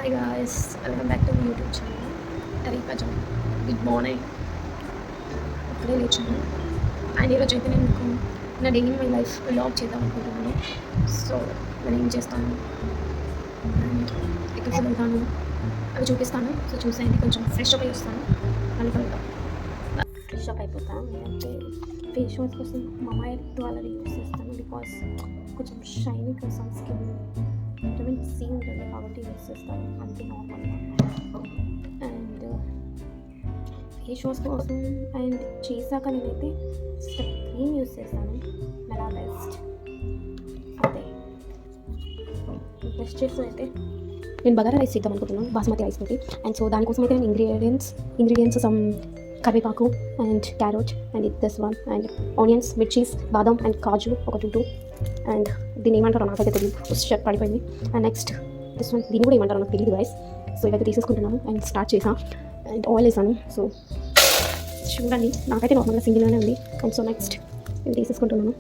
Hi guys, welcome back to the YouTube channel. Erika John. Good morning. ఇప్పుడే లేచాను and ఈరోజు అయితే నేను మీకు నా day in my life vlog చేద్దాం అనుకుంటున్నాను. సో నేను ఏం చేస్తాను అండ్ ఎక్కడికి వెళ్తాను అవి చూపిస్తాను. సో చూసేయండి, కొంచెం ఫ్రెష్ అప్ అయి వస్తాను, మళ్ళీ కలుద్దాం. ఫ్రెష్ అప్ అయిపోతాను. నేనంటే ఫేస్ వాష్ కోసం మమాయి వాళ్ళది యూస్ చేస్తాను బికాస్ కొంచెం షైనీ కోసం స్కిన్ విటమిన్ సి ఉంటుంది కాబట్టి యూస్ చేస్తాను, అంతే నార్మల్గా. అండ్ ఫేస్ వాష్ కోసం అండ్ చేశాక నేనైతే స్టెప్ క్రీమ్ యూస్ చేస్తాను, మెలా బెస్ట్, అంతే. బ్రష్ చేస్తూ అయితే నేను బగారా రైస్ చేద్దాం అనుకుంటున్నాను, బాస్మతి రైస్ తోటి. అండ్ సో దానికోసం అయితే నేను ఇంగ్రీడియంట్స్ సమ్ కరివేపాకు and carrot and this one and onions, mirchis, బాదం అండ్ కాజు ఒక 2 అండ్ దీన్ని ఏమంటారో నాకైతే తెలియదు, స్టెప్ పడిపోయింది. అండ్ నెక్స్ట్ దిస్ వన్, దీన్ని కూడా ఏమంటారో నాకు తెలియదు గైస్. సో ఇవైతే తీసేసుకుంటున్నాను అండ్ స్టార్ట్ చేసాను అండ్ ఆయిల్ వేసాను. సో చూడండి, నాకైతే నార్మల్గా సింగిల్గానే ఉంది. అండ్ సో నెక్స్ట్ ఇవి తీసేసుకుంటున్నాను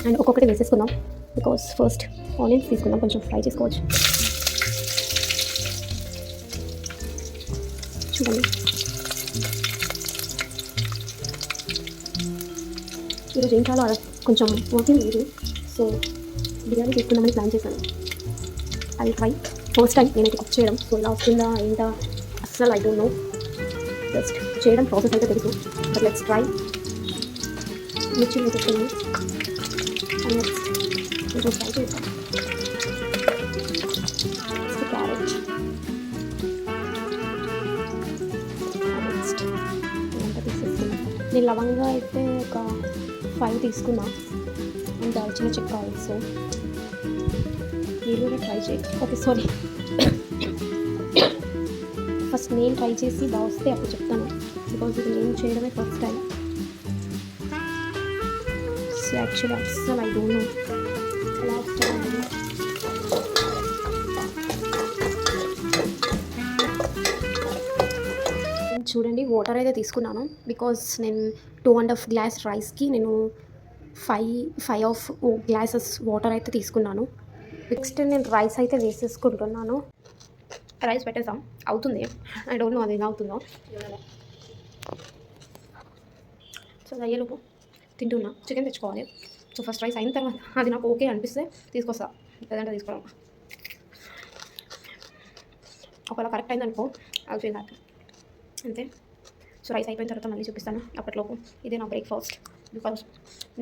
అండ్ ఒక్కొక్కటి వేసేసుకుందాం బికాస్ ఫస్ట్ ఆనియన్స్ తీసుకుందాం, కొంచెం ఫ్రై చేసుకోవచ్చు. చూడండి, ఈరోజు ఏం చాలా కొంచెం వర్కింగ్ లేదు, సో బిర్యానీ చేసుకుందామని ప్లాన్ చేశాను. అది ట్రై ఫస్ట్ టైం నేనైతే కుక్ చేయడం. సో ఇలా వస్తుందా ఏంటా అస్సలు ఐ డోంట్ నో, జస్ట్ చేయడం ప్రాసెస్ అయితే తెలుసు, బట్ లెట్స్ ట్రై. మిర్చి వేసేసుకున్నాను అండ్ నెక్స్ట్ కొంచెం ఫ్రై చేద్దాం. క్యారెట్ నెక్స్ట్ ఇదంతా తీసేసుకున్నాను. నేను లవంగా అయితే ఒక 5 తీసుకున్నా అండ్ దాల్చిన చెక్క ఆల్సో. మీరు కూడా ట్రై చేయండి. ఓకే సారీ, ఫస్ట్ నేను ట్రై చేసి బాగా వస్తే అప్పుడు చెప్తాను బికాజ్ ఇది నేను చేయడమే ఫస్ట్ టైం. సో యాక్చువల్లీ అస్సలు ఐ డోంట్ నో ఎలా వస్తాను. చూడండి, వాటర్ అయితే తీసుకున్నాను బికాజ్ నేను 2.5 గ్లాస్ రైస్కి నేను 5 గ్లాసెస్ వాటర్ అయితే తీసుకున్నాను. నెక్స్ట్ నేను రైస్ అయితే వేసేసుకుంటున్నాను. రైస్ పెట్టేసాం, అవుతుంది, ఐ డోంట్ నో అది ఎలా అవుతుందో. సో అయ్యేలోపు తింటున్నా, చికెన్ తెచ్చుకోవాలి. సో ఫస్ట్ రైస్ అయిన తర్వాత అది నాకు ఓకే అనిపిస్తే తీసుకొస్తా, లేదంటే తీసుకోవడం. ఒకవేళ కరెక్ట్ అయిందనుకో అది ఫీల్ హ్యాపీ, అంతే. సో రైస్ అయిపోయిన తర్వాత మళ్ళీ చూపిస్తాను. అప్పట్లోపు ఇదే నా బ్రేక్ఫాస్ట్ బికాస్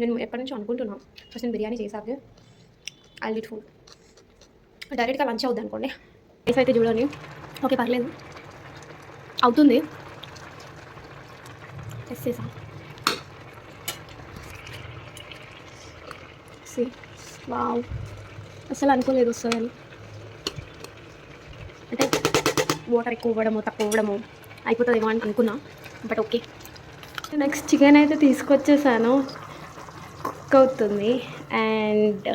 నేను ఎప్పటి నుంచో అనుకుంటున్నాను ఫస్ట్ నేను బిర్యానీ చేశాక ఐ విల్ ఈట్ ఫుడ్, డైరెక్ట్గా లంచ్ అవుద్ది అనుకోండి. రైస్ అయితే చూడండి, ఓకే పర్లేదు అవుతుంది. టెస్ట్ చేసాం, వావ్, అసలు అనుకోలేదు వస్తుందని. అంటే వాటర్ ఎక్కువ ఇవ్వడము తక్కువ ఇవ్వడము అయిపోతుందేమో అని అనుకున్నా, బట్ ఓకే. నెక్స్ట్ చికెన్ అయితే తీసుకొచ్చేసాను, కుక్ అవుతుంది. అండ్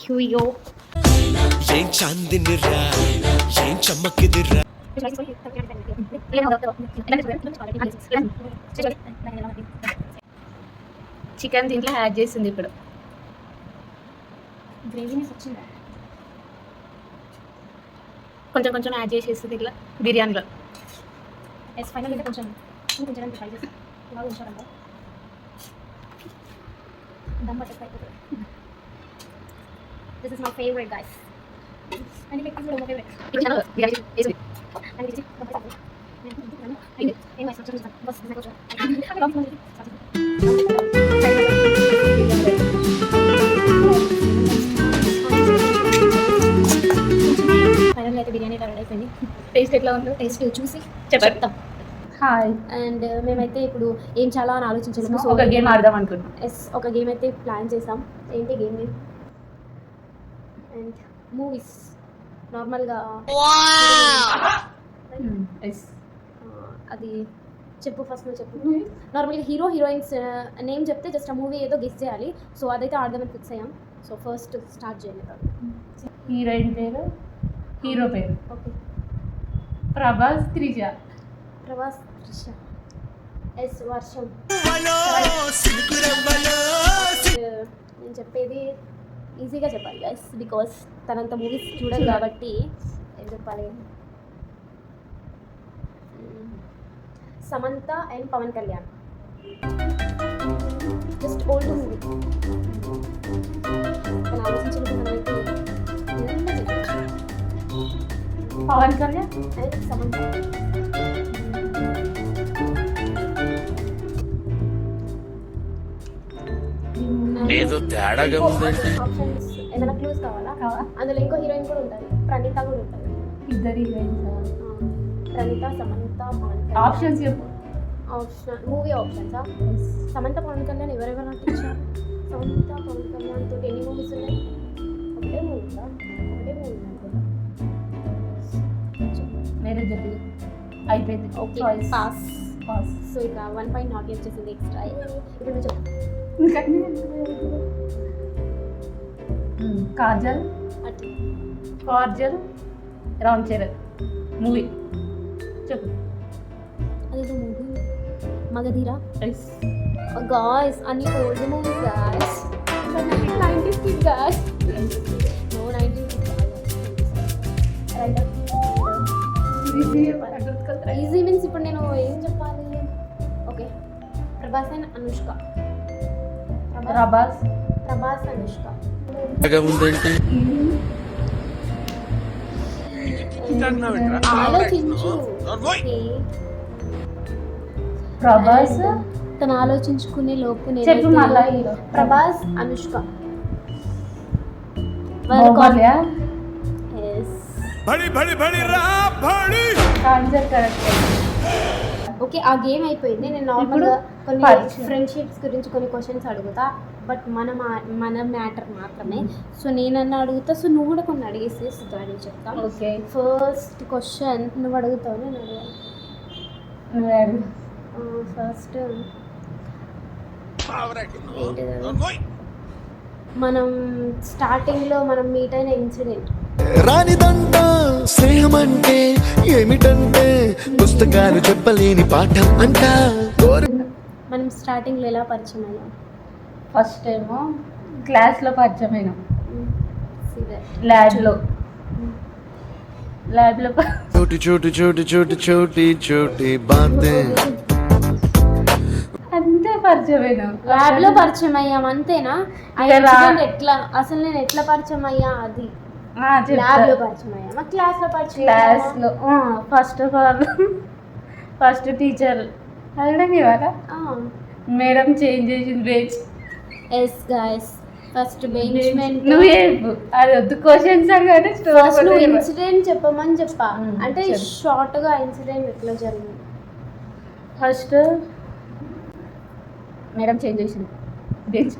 హ్యూయో ఏం చాందినిరా ఏం చమ్మకిదిరా. చికెన్ దీంట్లో యాడ్ చేసింది ఇప్పుడు. గ్రేవీనెస్ వచ్చిందా? కొంచెం కొంచెం యాడ్ చేసేస్తుంది ఇట్లా బిర్యానీలో. ఎస్ ఫైనల్ అయితే కొంచెం చూపించడానికి ట్రై చేస్తాను, ఇలా ఉంచారంట దమ్ బట్టెస్ అయిపోతుంది. This is my favourite guys, and మీకు కూడా మై ఫేవరెట్ బిర్యానీ వేసి అండ్ ఇది ఏం వైస్ వచ్చి బస్ కొంచెం ఫైనల్ అయితే బిర్యానీ రెడీ అయిపోయింది. టేస్ట్ ఎట్లా ఉందో టేస్ట్ చూసి చెప్తాం. హాయ్, అండ్ మేమైతే ఇప్పుడు ఏం చాలా అని ఆలోచించాము. సో ఒక గేమ్ ఆడదాం అనుకున్నాం. ఎస్, ఒక గేమ్ అయితే ప్లాన్ చేసాం. ఏంటి గేమ్ నేమ్? అండ్ మూవీస్ నార్మల్గా అది చెప్పు, ఫస్ట్ నువ్వు చెప్పు. నార్మల్గా హీరో హీరోయిన్స్ నేమ్ చెప్తే జస్ట్ ఆ మూవీ ఏదో గెస్ చేయాలి. సో అదైతే ఆడదామని ఫిక్స్ అయ్యాం. సో ఫస్ట్ స్టార్ట్ చేయాలి. హీరోయిన్ పేరు, హీరో పేరు. ఓకే, ప్రభాస్, త్రిష. ప్రభాస్, త్రిష. ఎస్, వర్షం. నేను చెప్పేది ఈజీగా చెప్పాలి గైస్ బికాస్ తనంత మూవీస్ చూడదు కాబట్టి ఏం చెప్పాలి. Samantha and Pawan Kalyan. Just old movie. కానీ ఆలోచించినప్పుడు మనమైతే పవన్ కళ్యాణ్ అండ్ సమంత. ఏదో తేడాగా ఉందంటే ఆప్షన్స్ ఏమైనా క్లూస్ కావాలా? అందులో ఇంకో హీరోయిన్ కూడా ఉంటుంది, ప్రణీత కూడా ఉంటుంది. ఇద్దరు హీరోయిన్స్. ప్రణీత, సమంత, పవన్ కళ్యాణ్. ఆప్షన్స్ చెప్పు. ఆప్షన్ మూవీ ఆప్షన్సా? సమంత పవన్ కళ్యాణ్ ఎవరెవరు నటించారు? సమంత పవన్ కళ్యాణ్ తోటి ఎన్ని మూవీస్ ఉన్నాయి? ఒకటే మూవీసా? ఒకటే మూవీ అనుకుంటా. వేరే చెప్పి అయిపోయింది. Okay, choice pass. Pass. So ఇక 1 పాయింట్ నాట్ వచ్చేసింది ఎక్స్ట్రా. ఇప్పుడు నువ్వు చెప్పు. కాజల్, అట్లా కాజల్, రామ్ చరణ్ మూవీ చెప్పు. అదేదో మూవీ మగధీర. గాయ్స్ అన్ని old movies guys. 90s kid guys. No 90s kid. Easy means ఇప్పుడు నేను ఏం చెప్పాలి? Okay, Prabhas and Anushka. ప్రభాస్, ప్రభాస్ అనుష్క. ఉందంటే ఆలోచించు. ప్రభాస్. తను ఆలోచించుకునే లోపు చెప్పు మళ్ళా హీరో. ప్రభాస్ అనుష్క. బాహుబలియా? బడి బడి బడి రా బడి. Answer correct. ఓకే, ఆ గేమ్ అయిపోయింది. నేను నార్మల్గా కొన్ని ఫ్రెండ్షిప్స్ గురించి కొన్ని క్వశ్చన్స్ అడుగుతా, బట్ మన మ్యాటర్ మాత్రమే. సో నేనన్నా అడుగుతా, సో నువ్వు కూడా కొన్ని అడిగేసి అని చెప్తా. ఓకే, ఫస్ట్ క్వశ్చన్ నువ్వు అడుగుతావు, నేను అడగాలి. నువ్వే అడుగు. ఫస్ట్ మనం స్టార్టింగ్లో మనం మీట్ అయిన ఇన్సిడెంట్. రానిదంట స్నేహం అంటే ఏమిటంటే పుస్తకాలు చెప్పలేని పాఠం అంట. మనం స్టార్టింగ్లో ఎలా పరిచయం అయ్యాం? ఫస్ట్ ఏమో క్లాస్లో పరిచయం అయినాం. సీదా. ల్యాబ్లో చోటి చోటి చోటి చోటి చోటి చోటి బాతే. అంతే పరిచయం అయినాం. ల్యాబ్లో పరిచయం అయ్యాం అంతేనా? ఆ ఇన్సిడెంట్ ఎట్లా, అసలు నేను ఎట్లా పరిచయం అయ్యా అది? ల్యాబ్లో పరిచయం అయ్యామా, క్లాస్లో పరిచయం? క్లాస్లో. First of all first teacher అడగడం ఇవాళ మేడం చేంజ్ చేసింది bench. Yes guys, first benchmate. నువ్వు చెప్పు, అది వద్దు క్వశ్చన్స్ అడగండి. ఫస్ట్ నువ్వు ఇన్సిడెంట్ చెప్పమని చెప్పా. అంటే షార్ట్గా ఇన్సిడెంట్ ఎట్లా జరిగింది? ఫస్ట్ మేడం చేంజ్ చేసింది బెంచ్,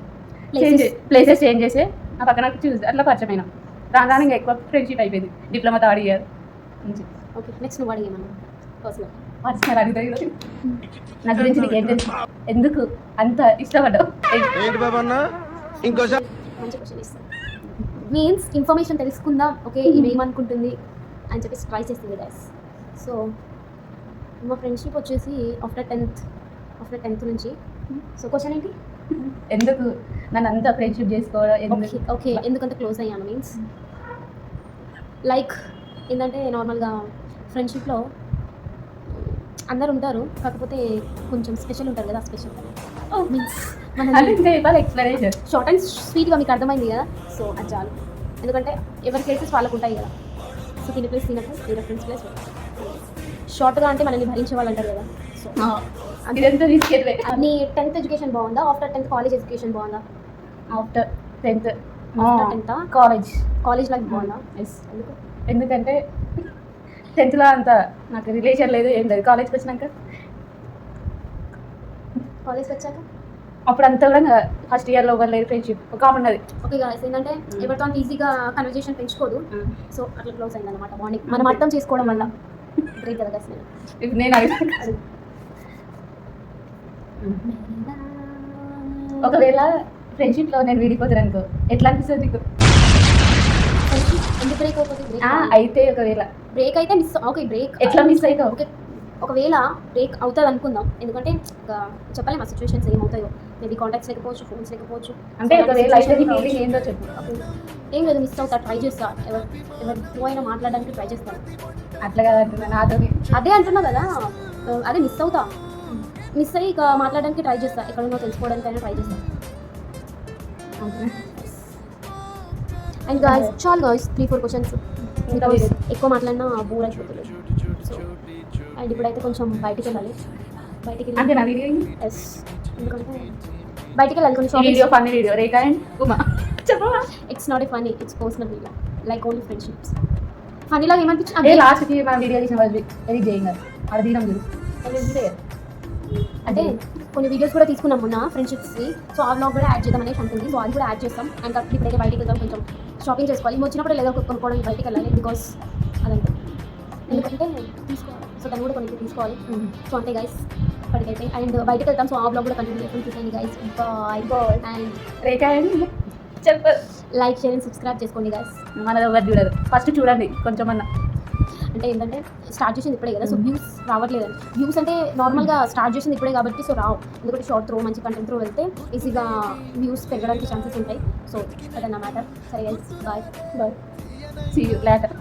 ప్లేసెస్ చేంజ్ చేసి నా పక్కన చూసి అట్లా పరిచయం అయినా. రాగానే ఇంకా ఎక్కువ ఫ్రెండ్షిప్ అయిపోయింది. డిప్లొమా థర్డ్ ఇయర్ నుంచి. ఓకే, నెక్స్ట్ నువ్వు అడిగేమన్నా పర్సనల్. పర్సనల్ అడుగుతాయి. నా గురించి నీకు ఏం తెలుసు? ఎందుకు అంత ఇష్టపడ్డావు? మంచి క్వశ్చన్ ఇస్తాను. మీన్స్ ఇన్ఫర్మేషన్ తెలుసుకుందాం. ఓకే, ఇది ఏమనుకుంటుంది అని చెప్పేసి ట్రై చేస్తుంది గైస్. సో మా ఫ్రెండ్షిప్ వచ్చేసి ఆఫ్టర్ టెన్త్ నుంచి. సో క్వశ్చన్ ఏంటి? ఎందుకు నన్ను అంత ఫ్రెండ్షిప్ చేసుకోవడం? ఓకే ఓకే, ఎందుకంత క్లోజ్ అయ్యాను మీన్స్ లైక్ ఏంటంటే నార్మల్గా ఫ్రెండ్షిప్లో అందరు ఉంటారు, కాకపోతే కొంచెం స్పెషల్ ఉంటారు కదా. స్పెషల్ మీన్స్ మన ఎక్స్ప్లెనేషన్ షార్ట్ అండ్ స్వీట్గా మీకు అర్థమైంది కదా. సో అది చాలు, ఎందుకంటే ఎవరి ప్లేసెస్ వాళ్ళకు ఉంటాయి కదా. సో తినే ప్లేస్ తినట్టు, వేరే ఫ్రెండ్స్ ప్లేస్ షార్ట్గా అంటే మనల్ని భరించే వాళ్ళు అంటారు కదా. సో ఇదంతా తీసుకెళ్ళే. నీ 10th ఎడ్యుకేషన్ బాగుందా? ఆఫ్టర్ 10th కాలేజ్ ఎడ్యుకేషన్ బాగుందా? ఆఫ్టర్ 10th కాలేజ్ లైఫ్ బాగుందా? ఎస్. ఎందుకంటే 10thలో అంత నాకు రిలేషన్ లేదు, ఏం లేదు. కాలేజ్కి వచ్చాక అప్పుడు అంతా కూడా ఫస్ట్ ఇయర్లో ఎవరు లేదు ఫ్రెండ్షిప్ కామన్ ఉన్నది. ఓకే గాయ్స్, ఏంటంటే ఎవరితో అంత ఈజీగా కన్వర్జేషన్ పెంచుకోదు. సో అట్లా క్లోజ్ అయింది అనమాట బాండింగ్. మనం అర్థం చేసుకోవడం వల్ల గ్రేట్ కదా గాయ్స్. ఇప్పుడు నేను అడిగాను, ఒకవేళ ఫ్రెండ్షిప్లో నేను విడిపోతాను అనుకో, ఎట్లా అనిపిస్తుంది నీకు? ఎందుకు బ్రేక్ అవుతుంది? అయితే ఒకవేళ బ్రేక్ అయితే మిస్. ఓకే, బ్రేక్ ఎట్లా మిస్ అవుతావు? ఓకే, ఒకవేళ బ్రేక్ అవుతుంది అనుకుందాం, ఎందుకంటే చెప్పలేము ఆ సిచ్యువేషన్స్ ఏమవుతాయో. మేబీ కాంటాక్ట్స్ లేకపోవచ్చు, ఫోన్స్ లేకపోవచ్చు. అంటే ఒకవేళ అయితే ఫీలింగ్ ఏందో చెప్పు. ఏం లేదు, మిస్ అవుతా, ట్రై చేస్తా. ఎవరు త్రూ అయినా మాట్లాడడానికి ట్రై చేస్తాను. అట్లా కదా అంటున్నా నాతో. అదే అంటున్నా కదా, అదే మిస్ అవుతా. మిస్ అయ్యి ఇక మాట్లాడడానికి ట్రై చేస్తా, ఎక్కడున్నా తెలుసుకోవడానికైనా ట్రై చేస్తా. అండ్ గాయస్ చాలు గాయస్ 3-4 క్వశ్చన్స్, ఇంకా వేరే. ఎక్కువ మాట్లాడినా బోర్ అయిపోతుంది. సో అండ్ ఇప్పుడైతే కొంచెం బయటికి వెళ్ళాలి. బయటికి అంతే నా వీడియో ఎస్, ఎందుకంటే బయటికి వెళ్ళాలి కొంచెం video shopping. Funny video Rekha and Uma చెప్పవా it's not a funny, it's personal video, like only friendships. ఫనీలాగా అదే ఏమనిపించింది లాస్ట్కి మనం వీడియో తీసిన వాళ్ళు ఎడిట్ చేయంగా అది దినం చూడు అంటే కొన్ని వీడియోస్ కూడా తీసుకున్నాం మొన్న ఫ్రెండ్షిప్స్వి. సో ఆ వ్లాగ్ కూడా యాడ్ చేద్దామని అనుకుంది. సో అది కూడా యాడ్ చేస్తాం. అండ్ కాబట్టి ఇప్పుడైతే బయటికి వెళ్దాం, కొంచెం షాపింగ్ చేసుకోవాలి. వచ్చినప్పుడు లేదా కొనుక్కోవడానికి బయటికి వెళ్ళాలి, బికాస్ అదంతే, ఎందుకంటే తీసుకోవాలి. సో దాన్ని కూడా కొన్ని తీసుకోవాలి. సో అంతే గైస్ ఇప్పటికైతే. అండ్ బయటకు వెళ్తాం. సో ఆ వ్లాగ్ కూడా కంటిన్యూ చేసుకుని చూసాను guys. Bye. And Rekha and చెప్ప లైక్ షేర్ అండ్ సబ్స్క్రైబ్ చేసుకోండి గైస్. మనది ఎవరు చూడరు, ఫస్ట్ చూడండి కొంచెం అన్న. అంటే ఏంటంటే స్టార్ట్ చేసింది ఇప్పుడే కదా, సో వ్యూస్ రావట్లేదు. వ్యూస్ అంటే నార్మల్గా స్టార్ట్ చేసింది ఇప్పుడే కాబట్టి సో రావు, ఎందుకంటే షార్ట్ త్రో మంచి కంటెంట్ త్రో వెళ్తే ఈజీగా వ్యూస్ పెరగడానికి ఛాన్సెస్ ఉంటాయి. సో అదన్న మ్యాటర్. సరే guys, bye. See you later.